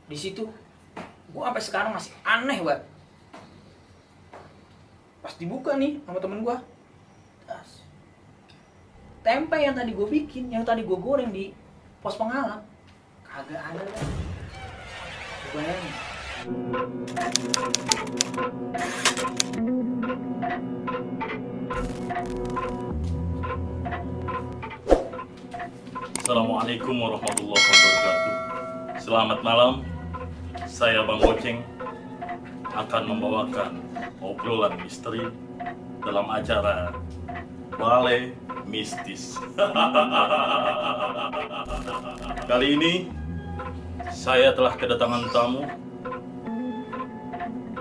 Di situ gue sampai sekarang masih aneh banget. Pas dibuka nih sama temen gue, tempe yang tadi gue bikin, yang tadi gue goreng di pos pengalam, kagak ada kan. Bayangin. Assalamualaikum warahmatullahi wabarakatuh. Selamat malam, saya Bang Goceng akan membawakan obrolan misteri dalam acara Balai Mistis. Kali ini saya telah kedatangan tamu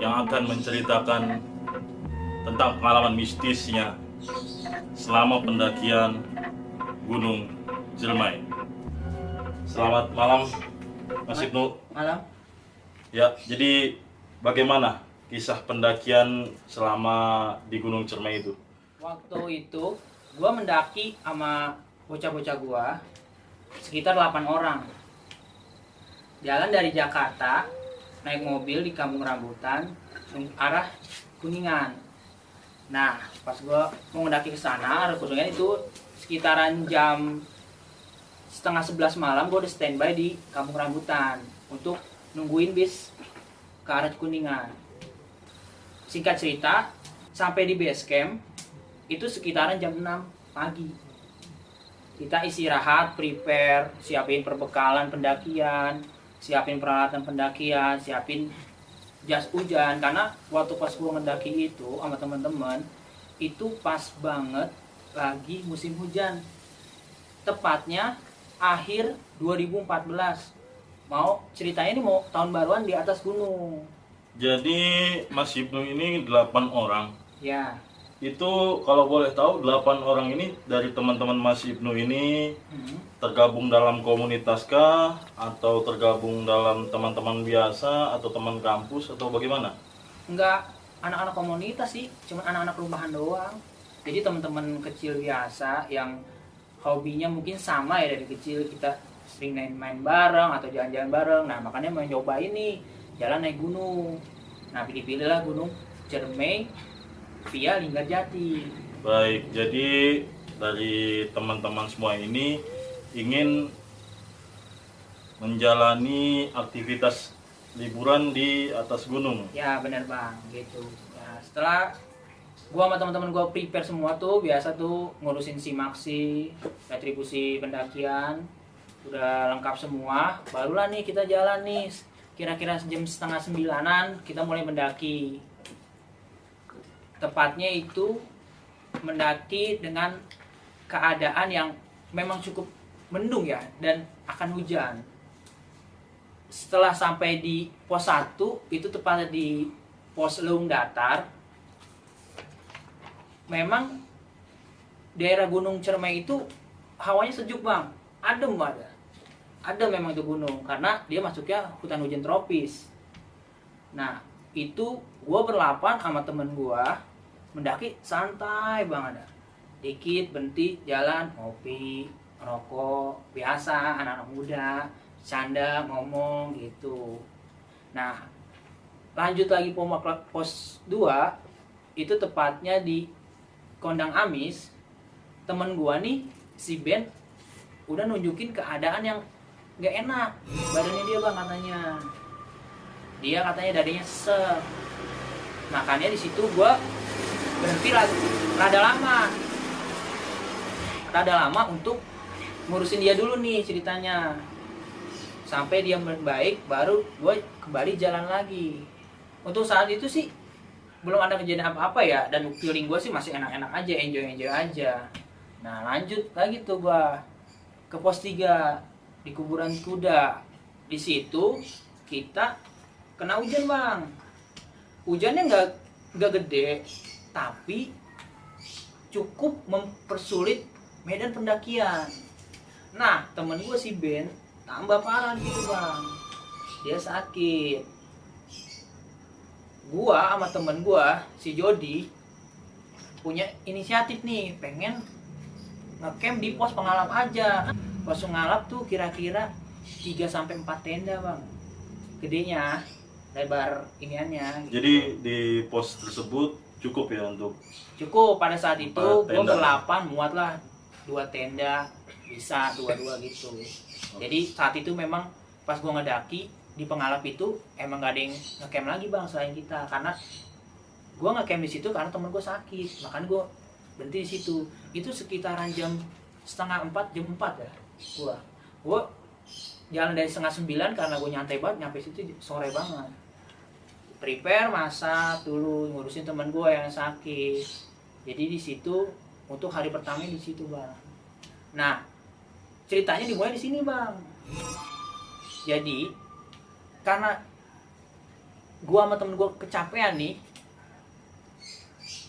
yang akan menceritakan tentang pengalaman mistisnya selama pendakian Gunung Ciremai. Selamat malam, Mas Ibnu. Malam. Ya, jadi bagaimana kisah pendakian selama di Gunung Ciremai itu? Waktu itu gue mendaki sama bocah-bocah gue sekitar 8 orang. Jalan dari Jakarta, naik mobil di Kampung Rambutan arah Kuningan. Nah, pas gue mau mendaki ke sana, arah Kuningan itu sekitaran jam setengah 11 malam. Gue udah standby di Kampung Rambutan untuk nungguin bis ke arah Kuningan. Singkat cerita, sampai di base camp itu sekitaran jam 6 pagi. Kita istirahat, prepare, siapin perbekalan pendakian, siapin peralatan pendakian, siapin jas hujan. Karena waktu pas gue mendaki itu sama teman-teman, itu pas banget lagi musim hujan. Tepatnya akhir 2014. Ceritanya ini mau tahun baruan di atas gunung. Jadi Mas Ibnu ini 8 orang. Ya. Itu kalau boleh tahu 8 orang ini dari teman-teman Mas Ibnu ini tergabung dalam komunitas kah? Atau tergabung dalam teman-teman biasa atau teman kampus atau bagaimana? Enggak anak-anak komunitas sih, cuma anak-anak rumahan doang. Jadi teman-teman kecil biasa yang hobinya mungkin sama ya, dari kecil kita sering main bareng atau jalan-jalan bareng. Nah makanya mau nyoba ini jalan naik gunung. Nah pilih-pilihlah Gunung Ciremai via Linggarjati. Baik, jadi dari teman-teman semua ini ingin menjalani aktivitas liburan di atas gunung. Ya benar bang, gitu. Ya, setelah gua sama teman-teman gua prepare semua tuh, biasa tuh ngurusin simaksi, retribusi pendakian, udah lengkap semua. Barulah nih kita jalan nih, kira-kira jam setengah 9-an kita mulai mendaki. Tepatnya itu mendaki dengan keadaan yang memang cukup mendung ya, dan akan hujan. Setelah sampai di pos 1, itu tepatnya di pos Leung Datar. Memang daerah Gunung Ciremai itu hawanya sejuk bang, adem ada. Ada memang itu gunung, karena dia masuknya hutan hujan tropis. Nah itu gue berlapan sama temen gue mendaki santai banget, ada dikit berhenti jalan, ngopi, rokok, biasa anak-anak muda canda ngomong gitu. Nah lanjut lagi pos 2, itu tepatnya di Kondang Amis. Temen gue nih si Ben udah nunjukin keadaan yang gak enak badannya dia bang, katanya dia dadanya sesek. Makanya di situ gue berhenti rada lama untuk ngurusin dia dulu nih ceritanya. Sampai dia baik, baru gue kembali jalan lagi. Untuk saat itu sih belum ada kejadian apa-apa ya, dan feeling gue sih masih enak-enak aja, enjoy aja. Nah lanjut lagi tuh gue ke pos 3 di kuburan kuda. Di situ kita kena hujan bang. Hujannya nggak gede, tapi cukup mempersulit medan pendakian. Nah temen gue si Ben tambah parah gitu bang, dia sakit. Gua sama temen gua si Jody punya inisiatif nih, pengen ngecamp di pos pengalap aja. Pos pengalap tuh kira-kira 3-4 tenda bang. gedenya, lebar iniannya. Jadi di pos tersebut cukup ya untuk Cukup pada saat itu gue tenda. berlapan muat lah 2 tenda, bisa 2-2 gitu. Jadi saat itu memang pas gue ngedaki di Pengalap itu emang gak ada yang ngecamp lagi bang selain kita, karena gue ngecamp di situ karena temen gue sakit, makanya gue berhenti di situ. Itu sekitaran jam setengah 4, jam 4 ya. Gue jalan dari setengah 9 karena gue nyantai banget, nyampe situ sore banget. Prepare, masak dulu, ngurusin teman gue yang sakit. Jadi di situ untuk hari pertama di situ bang. Nah ceritanya dimulai di sini bang. Jadi karena gue sama temen gue kecapean nih,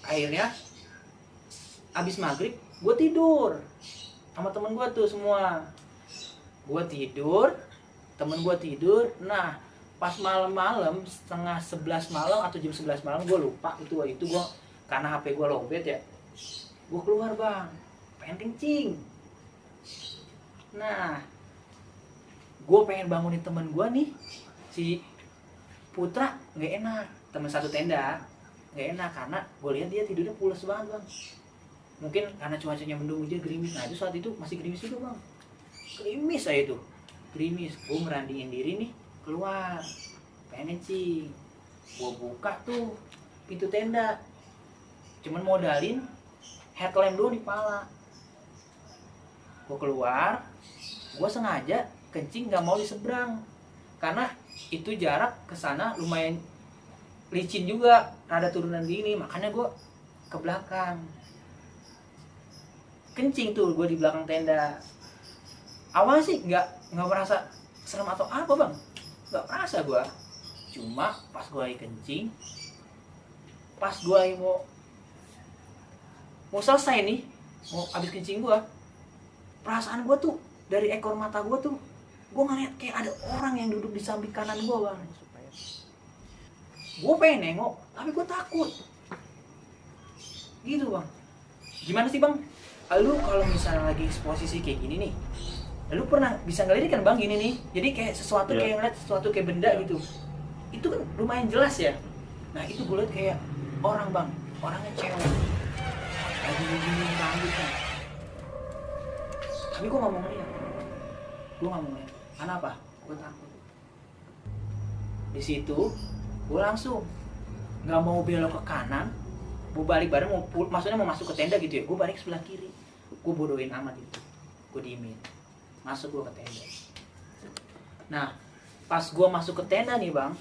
akhirnya abis maghrib gue tidur sama temen gue tuh semua. Gue tidur, temen gue tidur. Nah pas malam-malam setengah 11 malam atau jam 11 malam gue lupa itu gue karena HP gue lowbat ya, gue keluar bang, pengen kencing. Nah gue pengen bangunin temen gue nih, si Putra, nggak enak, temen satu tenda nggak enak karena gue lihat dia tidurnya pules banget bang. Mungkin karena cuacanya mendung, hujan, gerimis. Nah itu saat itu masih gerimis juga bang, gerimis saya itu, gerimis. Gue merandiin diri nih keluar, pengen kencing. Gue buka tuh pintu tenda, cuman modalin headlamp dulu di pala. Gue keluar, gue sengaja kencing nggak mau di seberang karena itu jarak ke sana lumayan licin juga, rada turunan gini, makanya gue ke belakang kencing tuh. Gue di belakang tenda. Awalnya sih nggak merasa serem atau apa bang, nggak merasa gue. Cuma pas gue lagi kencing, pas gue lagi mau selesai nih, mau abis kencing gue, perasaan gue tuh dari ekor mata gue tuh, gue ngeliat kayak ada orang yang duduk di samping kanan gue bang. Gue pengen nengok, tapi gue takut. Gitu bang. Gimana sih bang? Lu kalau misalnya lagi posisi kayak gini nih, lu pernah bisa ngelirik kan bang gini nih? Jadi kayak sesuatu Yeah. kayak ngeliat sesuatu kayak benda gitu. Itu kan lumayan jelas ya. Nah itu gue liat kayak orang bang, orangnya cewek. Lagi gini rambut kan. Tapi gue nggak mau ngeliat. Karena apa? Gue takut. Di situ gue langsung nggak mau belok ke kanan, mau balik bareng, maksudnya mau masuk ke tenda gitu ya. Gue balik sebelah kiri, gue bodohin amat gitu, gue diemin. Masuk gue ke tenda. Nah pas gue masuk ke tenda nih bang,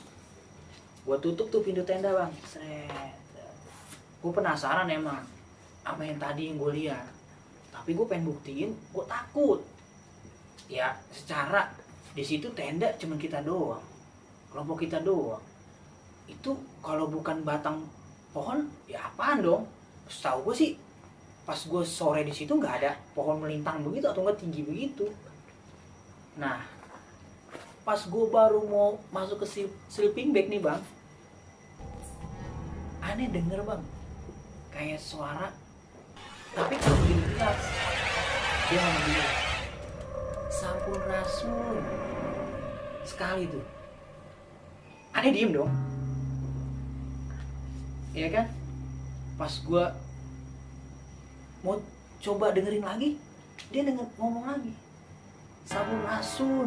gue tutup tuh pintu tenda bang. Seret. Gue penasaran emang apa yang tadi yang gue lihat, tapi gue pengen buktiin. Gue takut ya, secara di situ tenda cuman kita doang, kelompok kita doang. Itu kalau bukan batang pohon ya apaan dong? Setahu gue sih pas gue sore di situ nggak ada pohon melintang begitu atau nggak tinggi begitu. Nah pas gue baru mau masuk ke sleeping bag nih bang, aneh denger bang kayak suara, tapi kalau begini jelas dia ngomong gini, sampun rasul sekali tuh. Aneh diem dong. Iya kan? Pas gue mau coba dengerin lagi, dia ngomong lagi, sampun rasul.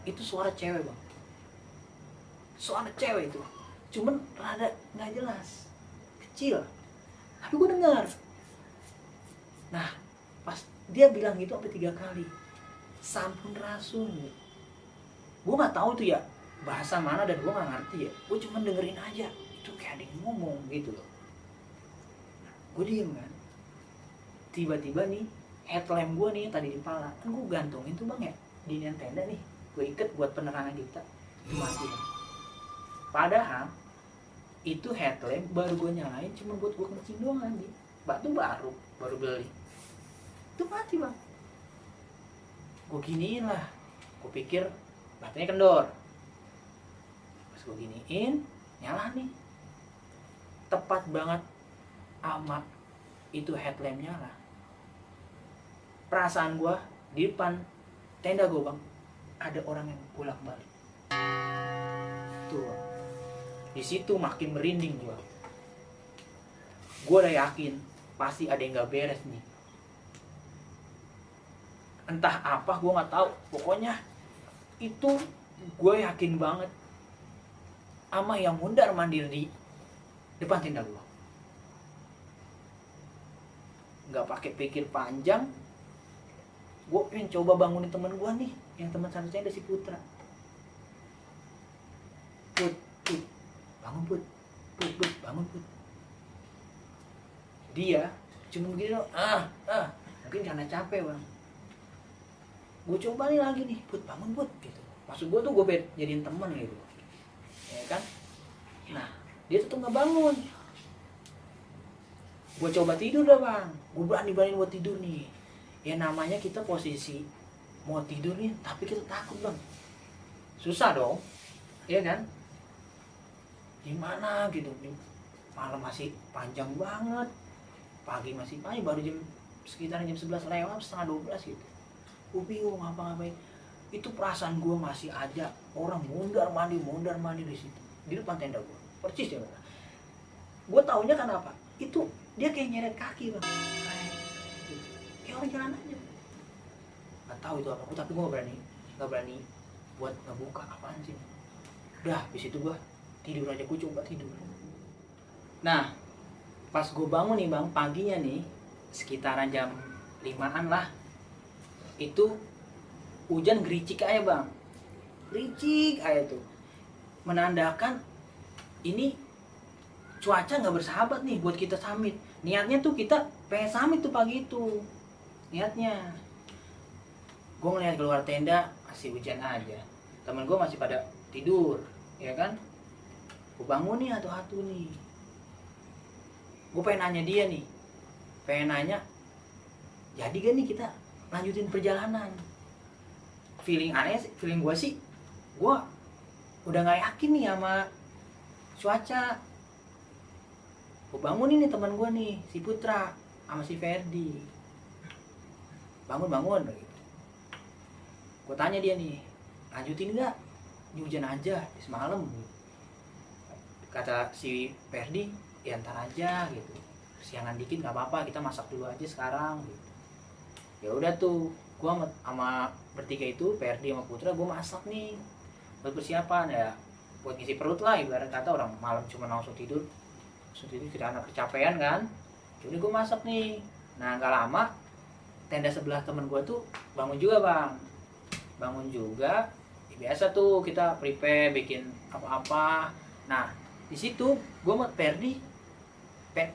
Itu suara cewek bang, suara cewek itu, cuman rada nggak jelas, kecil, tapi gue dengar. Nah pas dia bilang gitu sampai 3 kali, sampun rasul. Gue nggak tahu tuh ya bahasa mana dan gue nggak ngerti ya, gue cuman dengerin aja itu kayak ada yang ngomong gitu loh. Gue diem kan, tiba-tiba nih headlamp gue nih tadi di pala kan gue gantungin tuh bang ya di tenda nih, gue ikat buat penerangan kita, itu mati bang. Padahal itu headlamp baru gue nyalain cuma buat gue kencing doang nanti, batu baru beli, itu mati bang. Gue giniin lah, gue pikir batunya kendor. Pas gue giniin nyala nih, tepat banget sama itu headlamp nyala. Perasaan gue di depan tenda gue bang ada orang yang bolak balik. situ. Di situ makin merinding gua. Gua udah yakin pasti ada yang nggak beres nih. Entah apa gua nggak tahu. Pokoknya itu gua yakin banget ama yang mundar mandir di depan tenda gua. Nggak pakai pikir panjang, gue pengen coba bangunin temen gue nih, yang teman satu-satunya ada si Putra. Put, bangun Put, bangun Put. Dia cuma begini loh, mungkin karena capek bang. Gue coba nih lagi nih, Put bangun Put, gitu. Maksud gue tuh gue jadiin temen gitu, ya kan? Nah, dia tetap nggak bangun. Gue coba tidur dah bang, gue berani buat tidur nih. Ya namanya kita posisi mau tidur nih, tapi kita takut bang. Susah dong, ya kan? Gimana gitu, malam masih panjang banget, pagi masih panjang, baru sekitar jam 11 lewat, setengah 12 gitu. Gue bingung ngapa-ngapain. Itu perasaan gue masih ada orang mondar mandir di situ, di depan tenda gue, persis ya bang. Gue taunya kenapa? Itu dia kayak nyeret kaki bang, kayak orang jalan aja. Nggak tahu itu apa, tapi gue nggak berani buat ngebuka apaan sih. Udah, di situ gue tidur aja, gue coba tidur. Nah, pas gue bangun nih bang, paginya nih, sekitaran jam 5-an lah, itu hujan gericik aja bang, gericik aja tuh, menandakan ini cuaca nggak bersahabat nih buat kita summit. Niatnya tuh kita pengen summit tuh pagi itu, niatnya. Gue ngeliat keluar tenda masih hujan aja, temen gue masih pada tidur, ya kan? Gue bangun nih atu-atu nih. Gue pengen nanya dia nih, jadi gak nih kita lanjutin perjalanan? Feeling gue sih, gue udah nggak yakin nih sama cuaca. Gue bangun ini teman gue nih, si Putra sama si Ferdi. Bangun gitu. Gue tanya dia nih, lanjutin nggak? Ini hujan aja semalam. Kata si Ferdi, ya ntar aja gitu. Siangan dikit nggak apa-apa, kita masak dulu aja sekarang. Gitu. Ya udah tuh, gue sama bertiga itu, Ferdi sama Putra, gue masak nih buat persiapan ya, buat ngisi perut lah. Ibarat kata orang malam cuma langsung tidur kita anak kecapean kan. Jadi gue masak nih. Nah nggak lama tenda sebelah temen gue tuh bangun juga bang, ya, biasa tuh kita prepare bikin apa-apa. Nah di situ gue sama Ferdi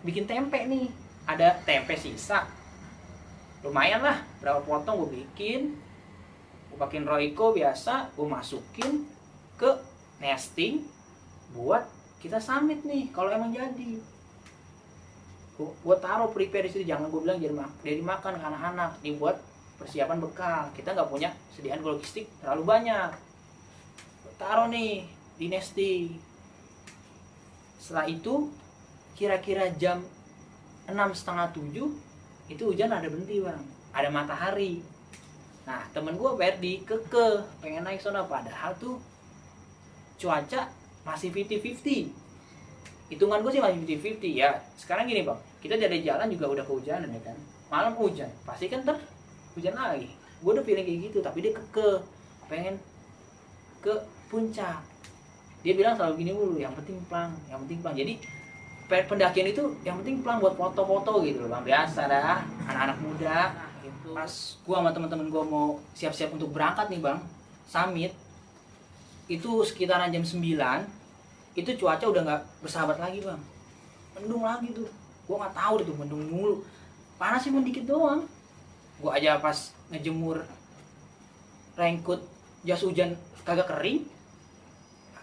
bikin tempe nih, ada tempe sisa lumayan lah, berapa potong gue bikin, gue pakein Royco biasa, gue masukin ke nesting buat kita summit nih kalau emang jadi. Gue taruh prepare di situ, jangan gue bilang jadi makan ke anak-anak, dibuat persiapan bekal. Kita nggak punya sediaan logistik terlalu banyak. Gue taruh nih di nesting. Setelah itu kira-kira jam 6:30 itu hujan ada berhenti bang, ada matahari. Nah temen gue Ferdi pengen naik sana, padahal tuh cuaca masih 50-50. Hitungan gue sih masih 50-50 ya. Sekarang gini bang, kita dari jalan juga udah kehujanan ya kan, malam hujan pasti kan hujan lagi. Gue udah feeling kayak gitu, tapi dia pengen ke puncak. Dia bilang selalu gini mulu, yang penting plang. Jadi pendakian itu yang penting plang buat foto-foto gitu loh bang, biasa dah anak-anak muda gitu. Pas gue sama teman-teman gue mau siap-siap untuk berangkat nih bang, summit, itu sekitaran jam 9, itu cuaca udah nggak bersahabat lagi bang, mendung lagi tuh. Gue nggak tahu itu mendung mulu, panas sih dikit doang. Gue aja pas ngejemur raincoat jas hujan kagak kering,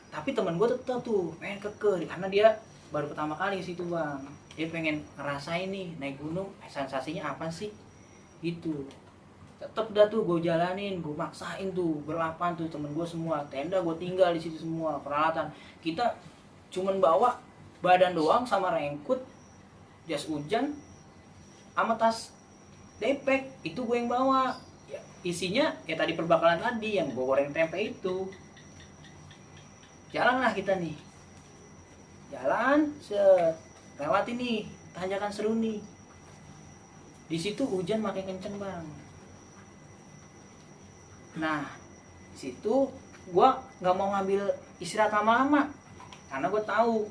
tapi teman gue tetap tuh pengen karena dia baru pertama kali situ bang. Dia pengen ngerasain nih naik gunung, sensasinya apa sih gitu. Tetep dah tuh gue jalanin, gue maksain tuh berlapan tuh temen gue semua, tenda gue tinggal di situ semua, peralatan kita cuman bawa badan doang sama raincoat, jas hujan, sama tas depek itu gue yang bawa. Ya, isinya ya tadi perbakalan tadi yang gue goreng tempe itu. Jalanlah kita nih, jalan set, lewat ini tanjakan seru nih. Di situ hujan makin kenceng bang. Nah, di situ gua nggak mau ngambil istirahat lama-lama, karena gue tahu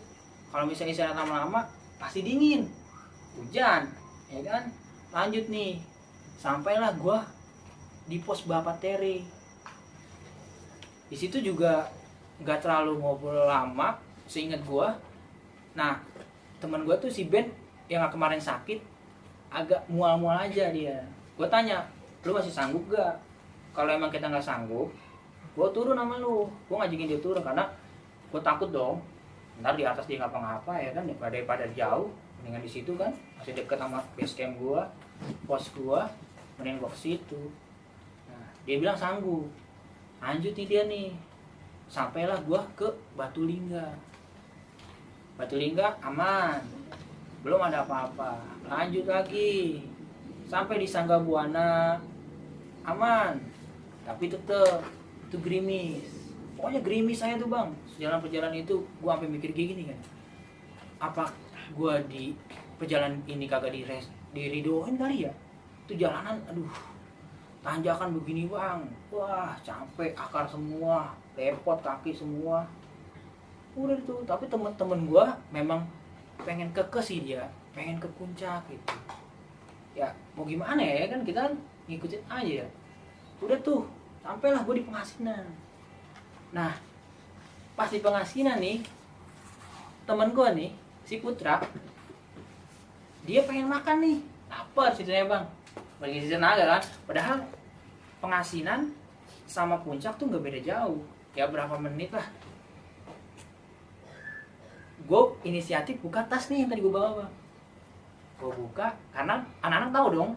kalau misalnya istirahat lama-lama pasti dingin, hujan, ya kan. Lanjut nih, sampailah gua di pos Bapak Teri. Di situ juga nggak terlalu ngobrol lama, seingat gua. Nah, teman gua tuh si Ben yang kemarin sakit, agak mual-mual aja dia. Gua tanya, lu masih sanggup gak? Kalau emang kita nggak sanggup, gua turun sama lu. Gua ngajakin dia turun karena gua takut dong, ntar di atas dia ngapa-ngapa ya kan, daripada jauh, mendingan di situ kan, masih deket sama base camp gua, pos gua, mendingan gua ke situ. Nah, dia bilang sanggup. Lanjut nih dia nih, sampailah gua ke Batu Lingga. Batu Lingga aman, belum ada apa-apa. Lanjut lagi sampai di Sangga Buana, aman, tapi tetep itu gerimis. Pokoknya gerimis saya tuh bang. Jalan perjalanan itu gua sampai mikir kayak gini kan, apa gua di perjalanan ini kagak diridoin kali ya. Itu jalanan aduh, tanjakan begini bang, wah capek, akar semua, lepot kaki semua. Udah itu, tapi temen-temen gua memang pengen keke sih, dia pengen ke puncak gitu. Ya mau gimana ya kan, kita kan ngikutin aja ya. Udah tuh, sampailah gua di Pengasinan. Nah, pas di Pengasinan nih, temen gua nih, si Putra, dia pengen makan nih, lapar ceritanya bang. Bagi si tenaga kan, padahal Pengasinan sama puncak tuh nggak beda jauh, ya berapa menit lah. Gue inisiatif buka tas nih yang tadi gue bawa bang. Gue buka karena anak-anak tahu dong,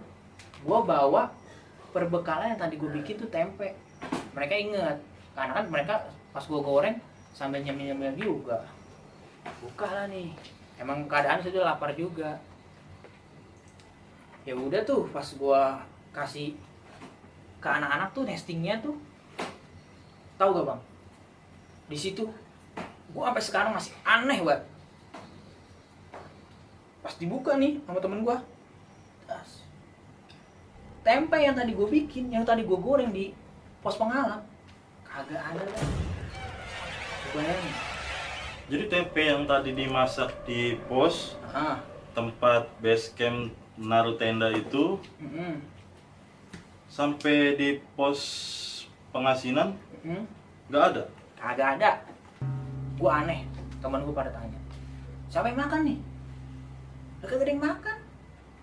gue bawa perbekalan yang tadi gue bikin tuh tempe. Mereka inget, karena kan mereka pas gue goreng sambil nyemil-nyemil juga. Buka lah nih, emang keadaan sudah lapar juga. Ya udah tuh, pas gue kasih ke anak-anak tuh nestingnya tuh, tahu gak bang? Di situ gue sampai sekarang masih aneh banget. Pas dibuka nih sama temen gue, tempe yang tadi gue bikin, yang tadi gue goreng di pos pengalam, kagak ada kan? Bayangin. Jadi tempe yang tadi dimasak di pos tempat base camp naruh tenda itu, sampai di pos Pengasinan nggak ada. Kagak ada. Gue aneh, teman gue pada tanya, siapa yang makan nih? Kagak ada yang makan.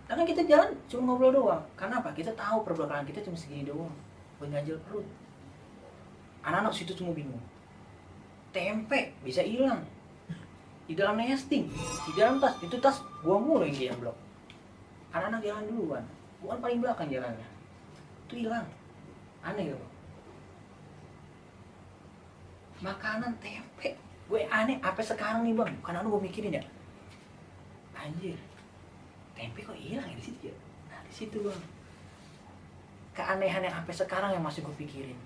Nah kan kita jalan cuma ngobrol doang. Karena apa? Kita tahu perbekalan kita cuma segini doang, buat ganjil perut. Anak-anak situ cuma bingung. Tempe bisa hilang di dalam nesting, di dalam tas. Itu tas gua mulu yang dia blok. Anak-anak jalan duluan, gua kan paling belakang jalannya. Itu hilang. Aneh gak bang? Makanan tempe, gue aneh apa sekarang nih bang? Karena lu gue mikirin ya, anjir, tempe kok hilang ya di situ ya? Nah di situ bang, keanehan yang sampai sekarang yang masih gue pikirin.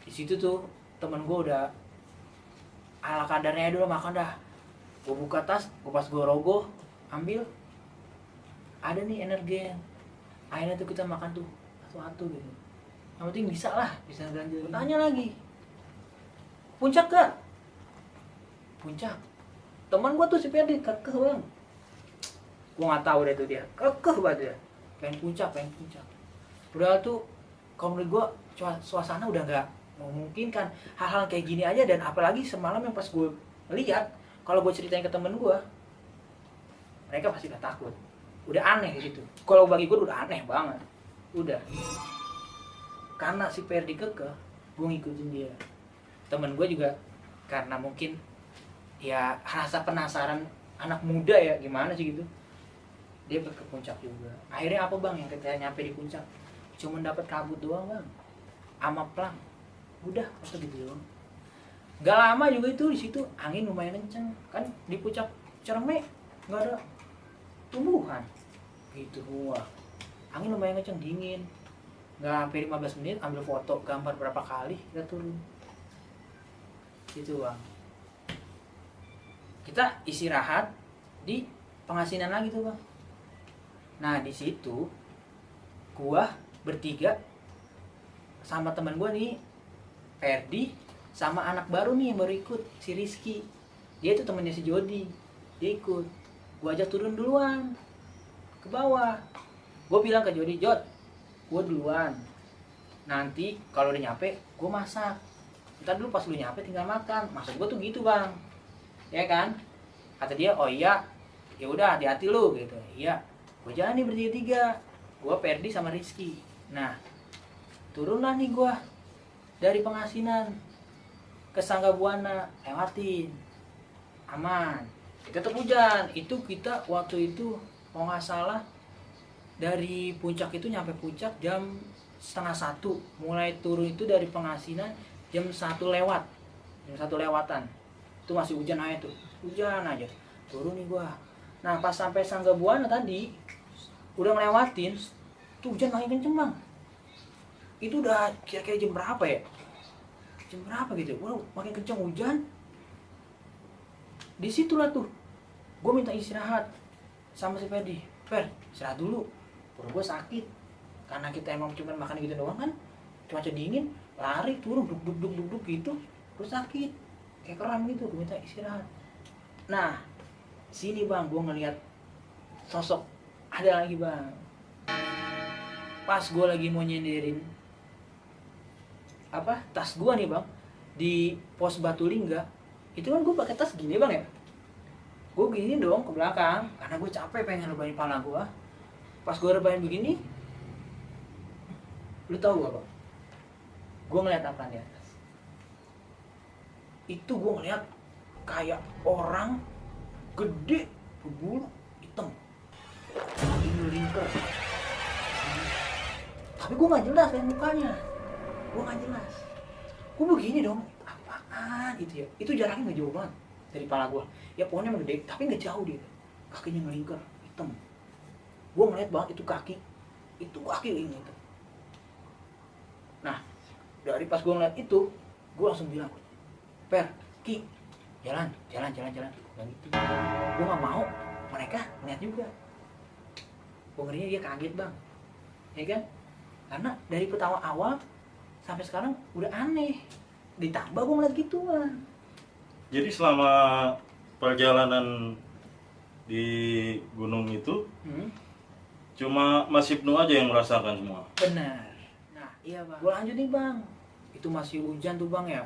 Di situ tuh temen gue udah ala kadarnya dulu makan dah. Gue buka tas, gue pas gue rogoh, ambil, ada nih energen. Akhirnya tuh kita makan tuh satu-satu gitu. Yang penting bisa lah, bisa ganjil. Tanya lagi, puncak gak? Puncak. Teman gue tuh si Ferdi kekeh bang. Gue nggak tahu deh tuh dia kekeh banget dia. Pengen puncak. Udah tuh, kalau menurut gue suasana udah nggak memungkinkan hal-hal kayak gini aja. Dan apalagi semalam yang pas gue lihat, kalau gue ceritain ke temen gue, mereka pasti udah takut. Udah aneh gitu. Kalau bagi gue udah aneh banget. Udah. Karena si Ferdi kekeh, gue ngikutin dia. Temen gue juga karena mungkin ya rasa penasaran anak muda ya, gimana sih gitu, dia ke puncak juga. Akhirnya apa bang, yang kita nyampe di puncak cuma dapat kabut doang bang, sama plang. Udah atau gitu doang. Gak lama juga itu di situ angin lumayan kenceng kan, di puncak Cerme nggak ada tumbuhan gitu semua. Angin lumayan kenceng, dingin. Nggak sampai 15 menit ambil foto gambar berapa kali kita turun. situ bang. Kita istirahat di pengasinan lagi tuh bang. Nah di situ gua bertiga sama teman gua nih, Ferdi, sama anak baru nih yang baru ikut, si Rizky. Dia itu temannya si Jody, dia ikut. Gua ajak turun duluan ke bawah. Gua bilang ke Jody, Jod, gua duluan. Nanti kalau udah nyampe, gua masak. Ntar dulu pas lu nyampe tinggal makan. Maksud gua tuh gitu bang, ya kan? Kata dia, oh iya, ya udah hati-hati lu gitu. Iya, gua jalan nih bertiga-tiga. Gua Ferdi sama Rizky. Nah, turunlah nih gua dari pengasinan ke Sangga Buana, lewatin aman. Tetap hujan. Itu kita waktu itu kalau nggak salah dari puncak itu nyampe puncak jam 12:30. Mulai turun itu dari pengasinan jam 1 lewat, jam 1 lewatan. Itu masih hujan aja tuh, hujan aja. Turun nih gua. Nah pas sampai Sangga Buana tadi udah ngelewatin, tuh hujan makin kenceng bang. Itu udah kira-kira jam berapa ya? Jam berapa gitu? Udah makin kenceng hujan. Disitulah tuh, gue minta istirahat sama si Ferdi. Fer, istirahat dulu. Perut gue sakit. Karena kita emang cuma makan gitu doang kan. Cuaca dingin, lari turun, duk gitu. Terus sakit, kayak kram gitu. Gue minta istirahat. Nah, sini bang, gue ngeliat sosok ada lagi bang. Pas gue lagi mau nyenderin tas gue nih bang di pos Batulingga, itu kan gue pakai tas gini bang ya. Gue gini dong ke belakang karena gue capek pengen rebahin pala gue. Pas gue rebahin begini, lu tahu gak bang? Gue ngeliat apa di atas? Itu gue ngeliat kayak orang gede berbulu hitam, ini lingkar. Tapi gue nggak jelas lihat mukanya, gue nggak jelas. Gue begini dong, apaan gitu ya? Itu jaraknya nggak jauh banget dari kepala gue. Ya pokoknya emang gede, tapi nggak jauh dia. Kakinya ngelingkar, hitam. Gue ngeliat banget itu kaki ini hitam. Nah, dari pas gue ngeliat itu, gue langsung bilang, Per, Ki, jalan. Bilang gitu. Gue nggak mau mereka ngeliat juga. Gue ngerinya dia kaget bang, ya kan? Karena dari pertama awal sampai sekarang udah aneh. Ditambah gue ngeliat gituan. Jadi selama perjalanan di gunung itu cuma Mas Ibnu aja yang merasakan semua? Benar. Nah iya bang, gue lanjut nih bang. Itu masih hujan tuh bang ya.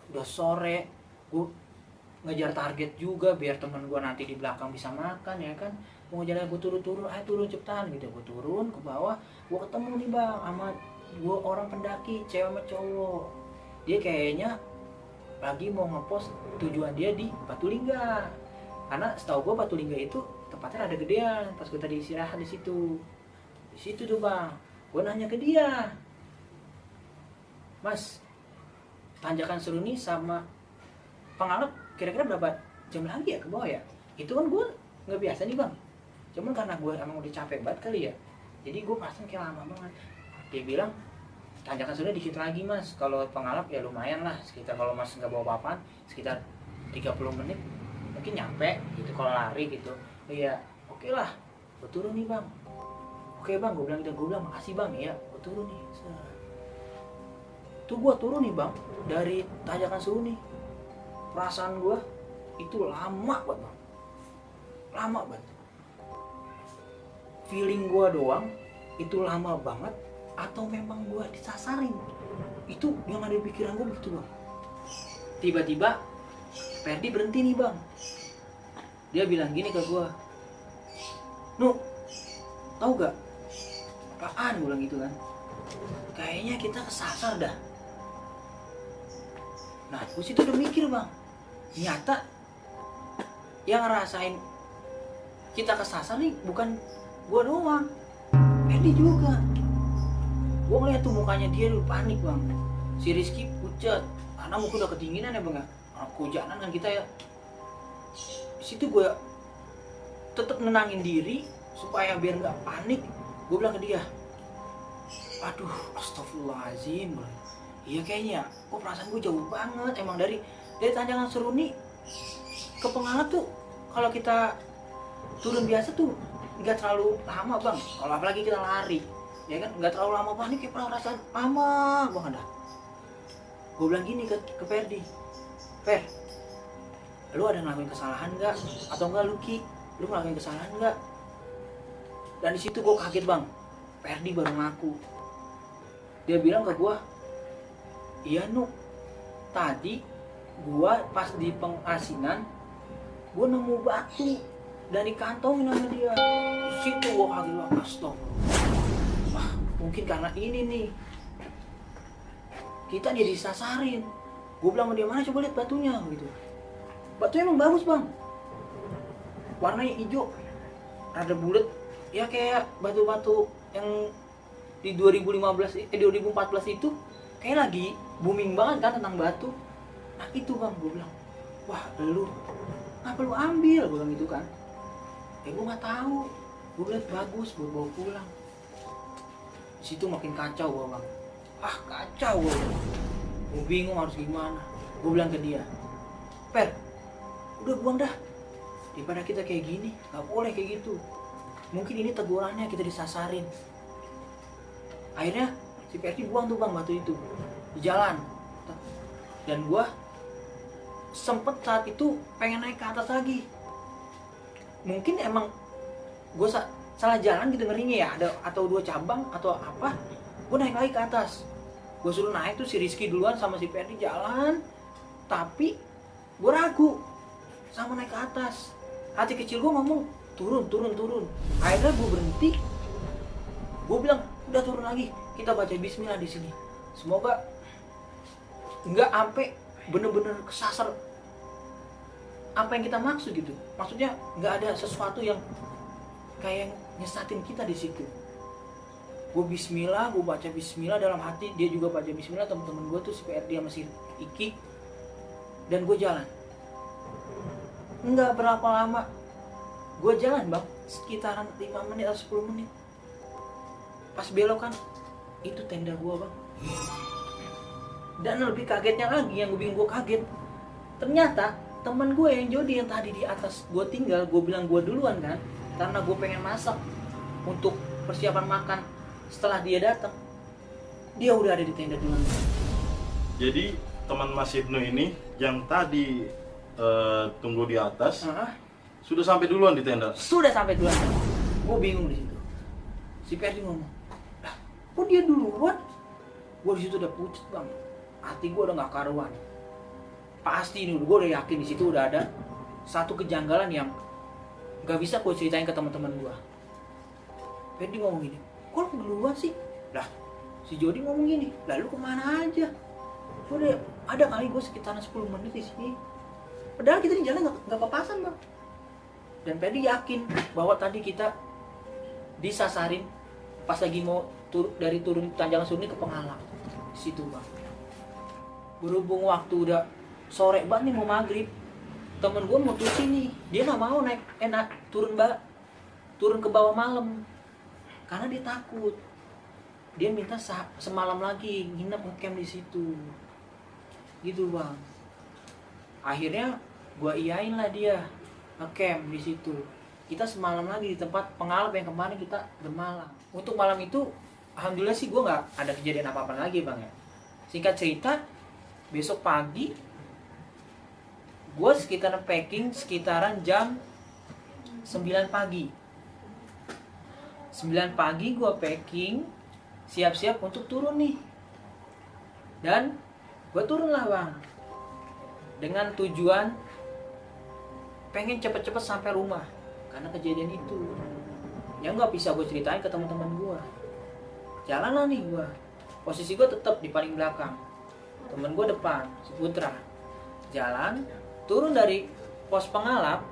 Udah sore. Gue ngejar target juga biar temen gue nanti di belakang bisa makan ya kan. Mau jalan gue turun, turun cepetan gitu. Gue turun ke bawah, gue ketemu nih bang sama 2 orang pendaki, cewek sama cowok. Dia kayaknya lagi mau ngepost tujuan dia di Batulingga. Karena setahu gue Batulingga itu tempatnya ada gedean. Pas gue tadi istirahat di situ tuh bang, gue nanya ke dia, Mas, tanjakan Seruni sama Pengalep kira-kira berapa jam lagi ya ke bawah ya? Itu kan gue nggak biasa nih bang. Cuman karena gue emang udah capek banget kali ya, jadi gue pasang kayak lama banget. Dia bilang tanjakan sudah dikit lagi mas. Kalau Pengalap ya lumayan lah, sekitar kalau mas nggak bawa apa-apaan sekitar 30 menit mungkin nyampe gitu kalau lari gitu. Oh iya, oke lah, gue turun nih bang. Oke bang, gue bilang makasih bang ya, gue turun nih. Tuh gue turun nih bang dari tanjakan Seruni. Perasaan gue itu lama banget bang, lama banget. Feeling gue doang itu lama banget atau memang gue disasarin? Itu yang ada di pikiran gue begitu bang. Tiba-tiba Ferdi berhenti nih bang. Dia bilang gini ke gue, Nu, tahu gak apaan? Gue bilang gitu kan. Kayaknya kita kesasar dah. Nah, gue situ udah mikir bang, nyata yang ngerasain kita kesasar nih bukan gue doang, Ferdi juga. Gue ngeliat tuh mukanya dia dulu panik bang. Si Rizky pucat karena muka udah kedinginan ya bang ya. Kehujanan kan kita ya. Di situ gue tetap nenangin diri supaya biar nggak panik. Gue bilang ke dia, aduh, astagfirullahaladzim. Iya kayaknya, kok perasaan gue jauh banget. Emang dari Dari Tanjakan Seruni ke Pengalat tuh kalau kita turun biasa tuh nggak terlalu lama bang. Kalau apalagi kita lari, ya kan nggak terlalu lama banget. Ini kayak perasaan lama banget dah. Gue bilang gini ke Ferdi, Fer, lu ada ngelakuin kesalahan nggak? Atau enggak lu Ki, lu ngelakuin kesalahan nggak? Dan di situ gue kaget bang, Ferdi baru ngaku. Dia bilang ke gue, iya Nuk, tadi gue pas di pengasinan, gue nemu batu dan dikantongin sama dia. Di situ gue kaget banget, astagfirullah. Wah, mungkin karena ini nih, kita dia disasarin. Gue bilang sama dia, mana coba lihat batunya gitu. Batunya emang bagus bang, warnanya hijau, rada bulat, ya kayak batu-batu yang di 2014 itu kayak lagi booming banget kan tentang batu. Nah itu bang, gue bilang, wah lu ngapa lu ambil, gue bilang gitu kan. Ya gue nggak tahu, gue lihat bagus, gue bawa pulang. Di situ makin kacau gue bang, kacau gue bingung harus gimana. Gue bilang ke dia, Per, udah buang dah, daripada kita kayak gini, nggak boleh kayak gitu. Mungkin ini tegurannya, kita disasarin. Akhirnya si Ferdi buang tuh bang batu itu di jalan. Dan gue sempet saat itu pengen naik ke atas lagi. Mungkin emang gue salah jalan gitu ngerinya ya, ada atau 2 cabang atau apa. Gue naik lagi ke atas. Gue suruh naik tuh si Rizky duluan sama si Ferdi jalan. Tapi gue ragu sama naik ke atas. Hati kecil gue ngomong turun. Akhirnya gue berhenti. Gue bilang udah turun lagi. Kita baca Bismillah di sini. Semoga nggak sampai bener-bener kesasar apa yang kita maksud gitu. Maksudnya nggak ada sesuatu yang kayak nyesatin kita di situ. Gue Bismillah, gue baca Bismillah dalam hati. Dia juga baca Bismillah, teman-teman gue tuh si PRD sama si Iki. Dan gue jalan. Nggak berapa lama gue jalan bang, sekitaran 5 menit atau 10 menit. Pas belok kan, itu tenda gue bang. Dan lebih kagetnya lagi, yang gue bikin gue kaget, ternyata teman gue yang Jody yang tadi di atas gue tinggal, gue bilang gue duluan kan, karena gue pengen masak untuk persiapan makan setelah dia datang. Dia udah ada di tenda duluan. Jadi teman Mas Ibnu ini yang tadi tunggu di atas sudah sampai duluan di tenda. Sudah sampai duluan. Gue bingung di situ. Si Ferdi ngomong, "Lah, kok dia duluan?" Gue di situ udah pucat bang. Hati gue udah nggak karuan. Pasti ini gue udah yakin di situ udah ada satu kejanggalan yang nggak bisa gue ceritain ke teman-teman gue. Ferdi ngomong gini, "Kok lu duluan sih?" Lah, si Jody ngomong gini, "Lalu kemana aja? Udah ada kali gue sekitaran 10 menit di sini." Padahal kita di jalan nggak papasan bang. Dan Ferdi yakin bahwa tadi kita disasarin pas lagi mau dari turun Tanjakan Seruni ke Pengalat. Di situ bang. Berhubung waktu udah sore banget nih mau maghrib, temen gue mutusin nih, dia nggak mau naik turun ke bawah malam karena dia takut. Dia minta semalam lagi nginep ngecamp di situ, gitu bang. Akhirnya gue iyain lah dia ngecamp di situ. Kita semalam lagi di tempat Pengalat yang kemarin kita bermalam. Untuk malam itu, alhamdulillah sih gue nggak ada kejadian apa-apa lagi bang ya. Singkat cerita, besok pagi gue sekitaran jam 9 pagi. 9 pagi gue packing, siap-siap untuk turun nih. Dan gue turun lah bang, dengan tujuan pengen cepet-cepet sampai rumah. Karena kejadian itu yang nggak bisa gue ceritain ke teman-teman gue. Jalan lah nih gue, posisi gue tetap di paling belakang, temen gue depan, si Putra. Jalan, turun dari pos Pengalat.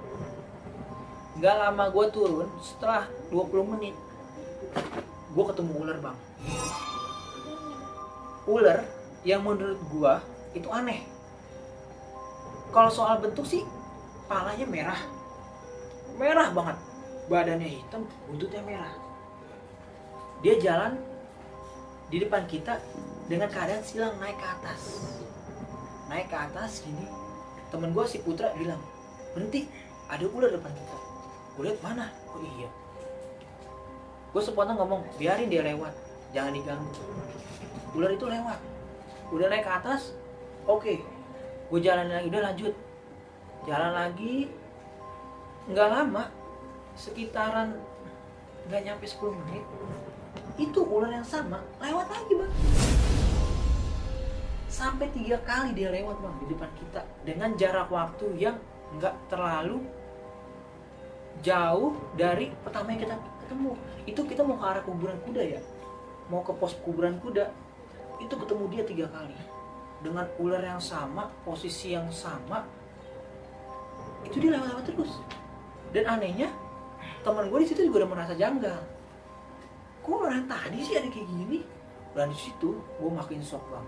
Gak lama gue turun, setelah 20 menit gue ketemu ular bang. Ular yang menurut gue itu aneh. Kalau soal bentuk sih, palanya merah banget, badannya hitam, buntutnya merah. Dia jalan di depan kita dengan keadaan silang naik ke atas gini, temen gue si Putra bilang, berhenti, ada ular depan kita. Gue lihat mana, oh iya. Gue spontan ngomong, biarin dia lewat, jangan diganggu. Ular itu lewat, udah naik ke atas, oke. Gue jalan lagi, udah lanjut, jalan lagi. Nggak lama, sekitaran nggak nyampe 10 menit, itu ular yang sama lewat lagi bang. Sampai 3 kali dia lewat bang di depan kita dengan jarak waktu yang nggak terlalu jauh dari pertama yang kita ketemu. Itu kita mau ke arah kuburan kuda ya, mau ke pos kuburan kuda, itu ketemu dia 3 kali dengan ular yang sama, posisi yang sama, itu dia lewat-lewat terus. Dan anehnya teman gue di situ juga udah merasa janggal, kok orang tadi sih ada kayak gini. Dan di situ gue makin shock bang.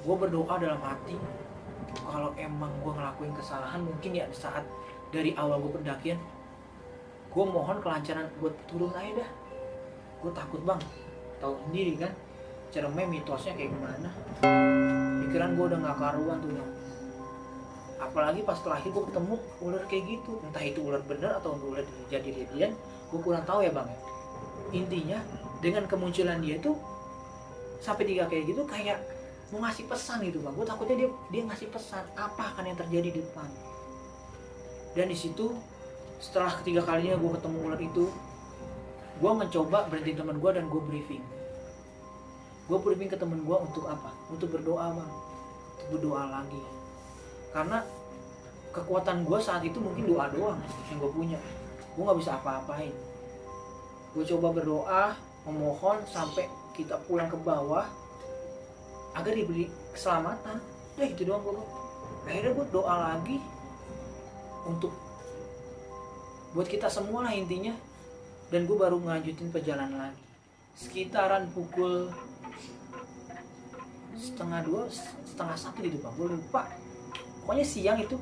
Gue berdoa dalam hati, kalau emang gue ngelakuin kesalahan, mungkin ya saat dari awal gue pendakian, gue mohon kelancaran buat turun aja dah. Gue takut bang, tahu sendiri kan Ciremai mitosnya kayak gimana. Pikiran gue udah gak karuan tuh bang. Apalagi pas terakhir gue ketemu ular kayak gitu, entah itu ular bener atau ular jadi-jadian, gue kurang tahu ya bang. Intinya dengan kemunculan dia tuh sampai 3 kayak gitu, kayak mau ngasih pesan gitu bang. Gue takutnya dia ngasih pesan apa akan yang terjadi di depan. Dan di situ setelah ketiga kalinya gue ketemu ular itu, gue mencoba berhenti teman gue dan gue briefing. Gue briefing ke temen gue untuk apa? Untuk berdoa bang, untuk berdoa lagi. Karena kekuatan gue saat itu mungkin doa doang yang gue punya. Gue nggak bisa apa-apain. Gue coba berdoa, memohon sampai kita pulang ke bawah agar diberi keselamatan. Udah itu doang gue. Akhirnya gue doa lagi untuk buat kita semua lah intinya. Dan gue baru ngelanjutin perjalanan lagi. Sekitaran pukul 1:30, 1:30 gitu bang. Gue lupa. Pokoknya siang itu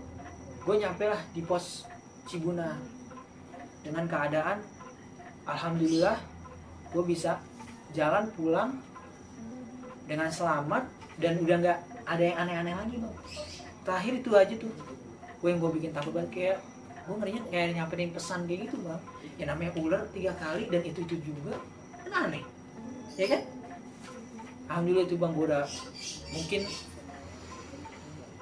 gue nyampe lah di pos Cibuna. Dengan keadaan alhamdulillah gue bisa jalan pulang dengan selamat dan udah nggak ada yang aneh-aneh lagi bang. Terakhir itu aja tuh gue yang gue bikin takut banget, kayak gue ngerinya kayak nyamperin pesan kayak gitu bang. Ya namanya ular 3 kali dan itu juga kan aneh ya kan. Alhamdulillah itu bang, gue udah mungkin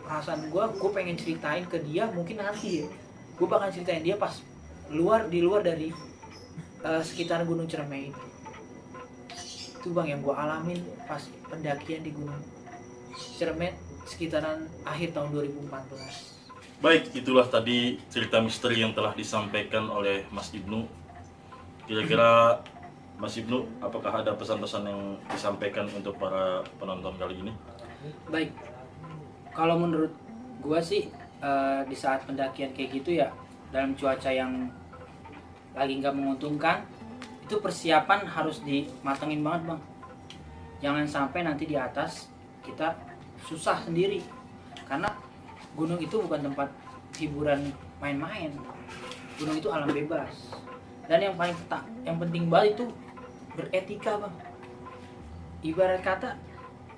perasaan gue pengen ceritain ke dia mungkin nanti ya. Gue bakal ceritain dia pas di luar dari sekitar Gunung Ciremai itu bang, yang gue alamin pas pendakian di Gunung Ciremai sekitaran akhir tahun 2014. Baik, itulah tadi cerita misteri yang telah disampaikan oleh Mas Ibnu. Kira-kira Mas Ibnu, apakah ada pesan-pesan yang disampaikan untuk para penonton kali ini? Baik, kalau menurut gue sih di saat pendakian kayak gitu ya, dalam cuaca yang lagi nggak menguntungkan, itu persiapan harus dimatengin banget bang. Jangan sampai nanti di atas kita susah sendiri, karena gunung itu bukan tempat hiburan main-main. Gunung itu alam bebas. Dan yang penting banget itu beretika bang. Ibarat kata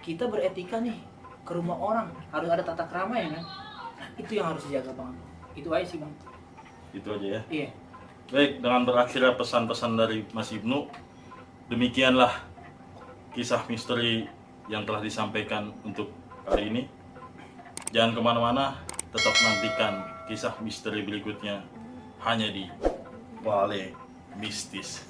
kita beretika nih ke rumah orang, harus ada tata krama ya kan. Nah, itu yang harus dijaga bang. Itu aja sih bang. Itu aja ya. Iya. Baik, dengan berakhirnya pesan-pesan dari Mas Ibnu, demikianlah kisah misteri yang telah disampaikan untuk kali ini. Jangan kemana-mana, tetap nantikan kisah misteri berikutnya hanya di Vale Mistis.